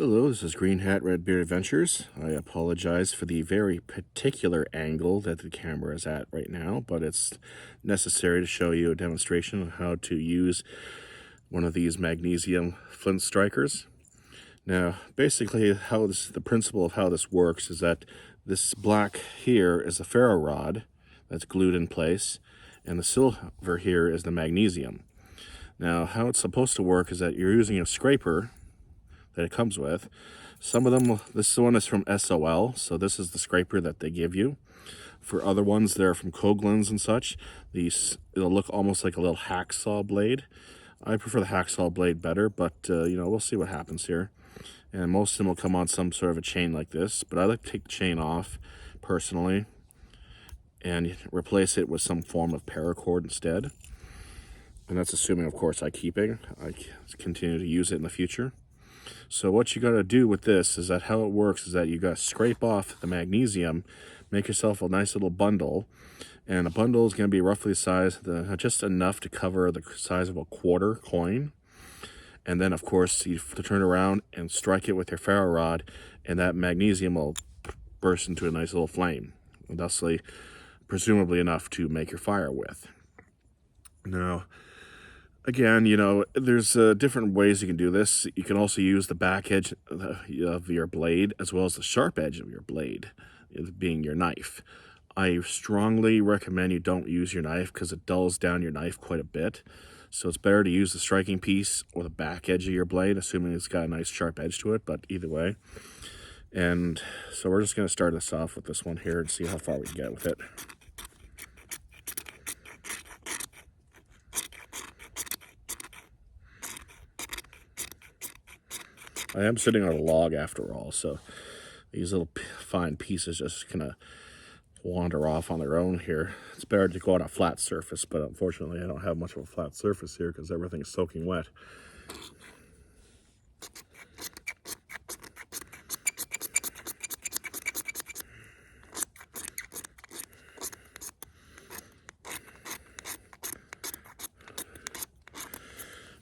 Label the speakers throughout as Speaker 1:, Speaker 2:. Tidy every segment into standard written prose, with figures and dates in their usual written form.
Speaker 1: Hello, this is Greenhat-Redbeard Adventures. I apologize for the very particular angle that the camera is at right now, but it's necessary to show you a demonstration of how to use one of these magnesium flint strikers. Now, basically, the principle of how this works is that this black here is a ferro rod that's glued in place, and the silver here is the magnesium. Now, how it's supposed to work is that you're using a scraper that it comes with. Some of them, this one is from SOL, so this is the scraper that they give you. For other ones, they're from Koglins and such. It'll look almost like a little hacksaw blade. I prefer the hacksaw blade better, but we'll see what happens here. And most of them will come on some sort of a chain like this, but I like to take the chain off personally and replace it with some form of paracord instead. And that's assuming, of course, I continue to use it in the future. So what you got to do with this is that how it works is that you got to scrape off the magnesium, make yourself a nice little bundle, and a bundle is going to be roughly the size, just enough to cover the size of a quarter coin. And then, of course, you have to turn around and strike it with your ferro rod, and that magnesium will burst into a nice little flame, and thusly, presumably enough to make your fire with. Now, again, there's different ways you can do this. You can also use the back edge of your blade as well as the sharp edge of your blade, being your knife. I strongly recommend you don't use your knife because it dulls down your knife quite a bit. So it's better to use the striking piece or the back edge of your blade, assuming it's got a nice sharp edge to it, but either way. And so we're just going to start this off with this one here and see how far we can get with it. I am sitting on a log after all, so these little fine pieces just kind of wander off on their own here. It's better to go on a flat surface, but unfortunately I don't have much of a flat surface here because everything is soaking wet.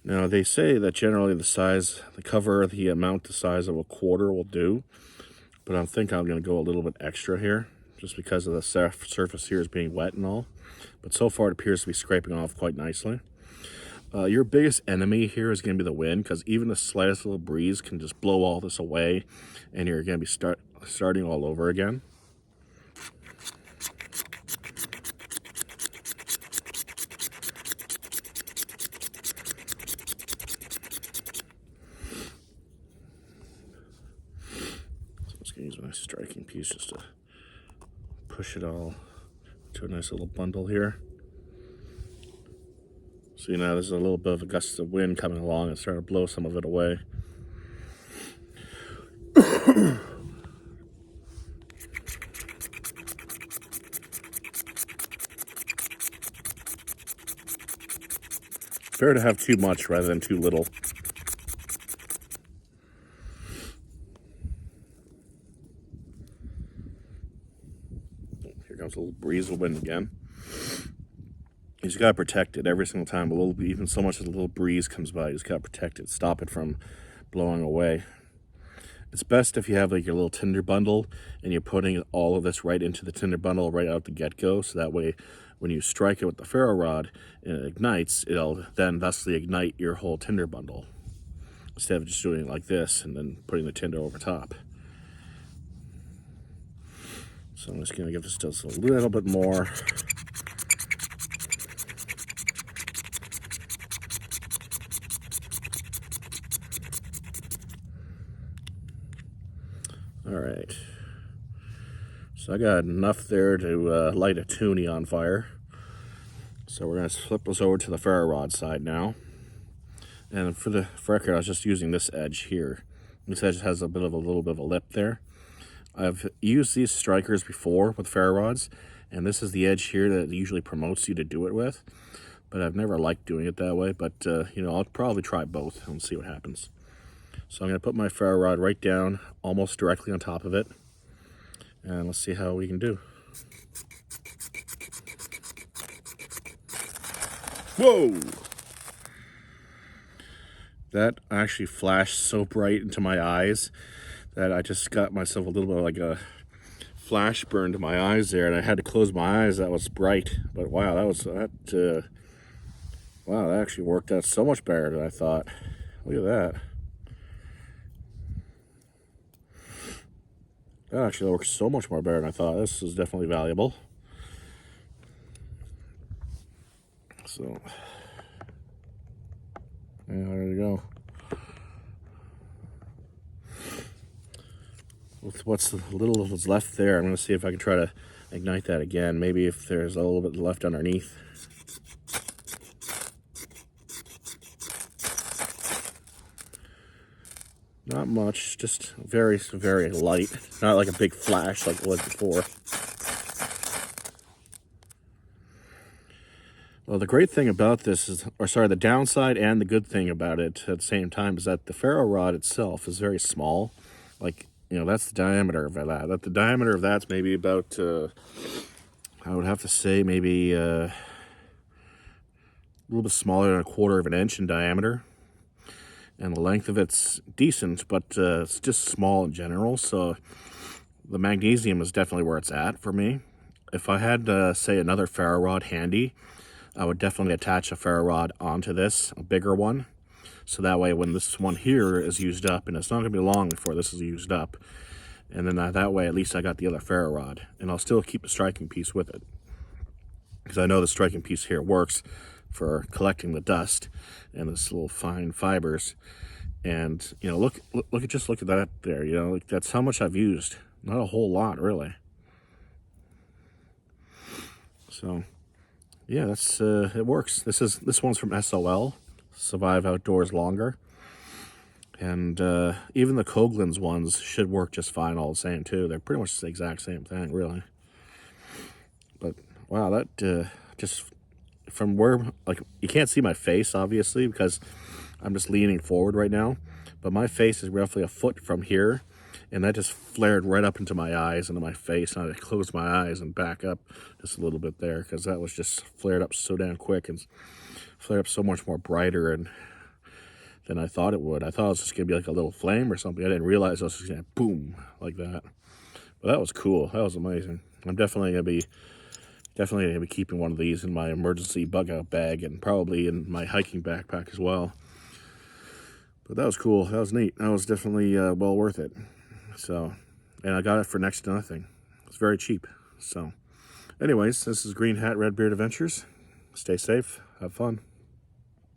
Speaker 1: Now, they say that generally the size of a quarter will do, but I think I'm going to go a little bit extra here, just because of the surface here is being wet and all. But so far it appears to be scraping off quite nicely. Your biggest enemy here is going to be the wind, because even the slightest little breeze can just blow all this away, and you're going to be starting all over again. Use my striking piece just to push it all to a nice little bundle here. So now there's a little bit of a gust of wind coming along and starting to blow some of it away. Better to have too much rather than too little. Here comes a little breeze of wind again. You just got to protect it every single time. Even so much as a little breeze comes by, you just got to protect it, stop it from blowing away. It's best if you have like your little tinder bundle and you're putting all of this right into the tinder bundle right out the get-go, so that way when you strike it with the ferro rod and it ignites, it'll then thusly ignite your whole tinder bundle, instead of just doing it like this and then putting the tinder over top. So I'm just going to give this just a little bit more. All right. So I got enough there to light a toonie on fire. So we're going to flip this over to the ferro rod side now. And for record, I was just using this edge here. This edge has a little bit of a lip there. I've used these strikers before with ferro rods, and this is the edge here that usually promotes you to do it with. But I've never liked doing it that way, but I'll probably try both and see what happens. So I'm going to put my ferro rod right down, almost directly on top of it, and let's see how we can do. Whoa! That actually flashed so bright into my eyes that I just got myself a little bit of like a flash burn to my eyes there, and I had to close my eyes. That was bright, but wow, wow, that actually worked out so much better than I thought. Look at that. That actually works so much more better than I thought. This is definitely valuable. So, yeah, there you go. With what's little that's left there, I'm going to see if I can try to ignite that again. Maybe if there's a little bit left underneath. Not much, just very, very light. Not like a big flash like it was before. Well, the great thing about this is, or sorry, the downside and the good thing about it at the same time is that the ferro rod itself is very small. Like, you know, that's the diameter of that. The diameter of that's maybe about, I would have to say maybe a little bit smaller than 1/4 of an inch in diameter. And the length of it's decent, but it's just small in general. So the magnesium is definitely where it's at for me. If I had, say, another ferro rod handy, I would definitely attach a ferro rod onto this, a bigger one. So that way when this one here is used up, and it's not going to be long before this is used up, and then that way at least I got the other ferro rod. And I'll still keep the striking piece with it, because I know the striking piece here works for collecting the dust and this little fine fibers. And you know, look at that there. You know, like, that's how much I've used. Not a whole lot, really. So yeah, that's it works. This one's from SOL, Survive Outdoors Longer. And even the Coghlan's ones should work just fine all the same too. They're pretty much the exact same thing, really. But wow, that just from where, like, you can't see my face obviously because I'm just leaning forward right now, but my face is roughly 1 foot from here, and that just flared right up into my eyes, into my face, and I had to close my eyes and back up just a little bit there because that was just flared up so damn quick and flared up so much more brighter than I thought it would. I thought it was just gonna be like a little flame or something. I didn't realize it was just gonna boom like that. But that was cool. That was amazing. I'm definitely gonna be keeping one of these in my emergency bug out bag and probably in my hiking backpack as well. But that was cool. That was neat. That was definitely well worth it. So, and I got it for next to nothing. It's very cheap. So, anyways, this is Greenhat-Redbeard Adventures. Stay safe. Have fun.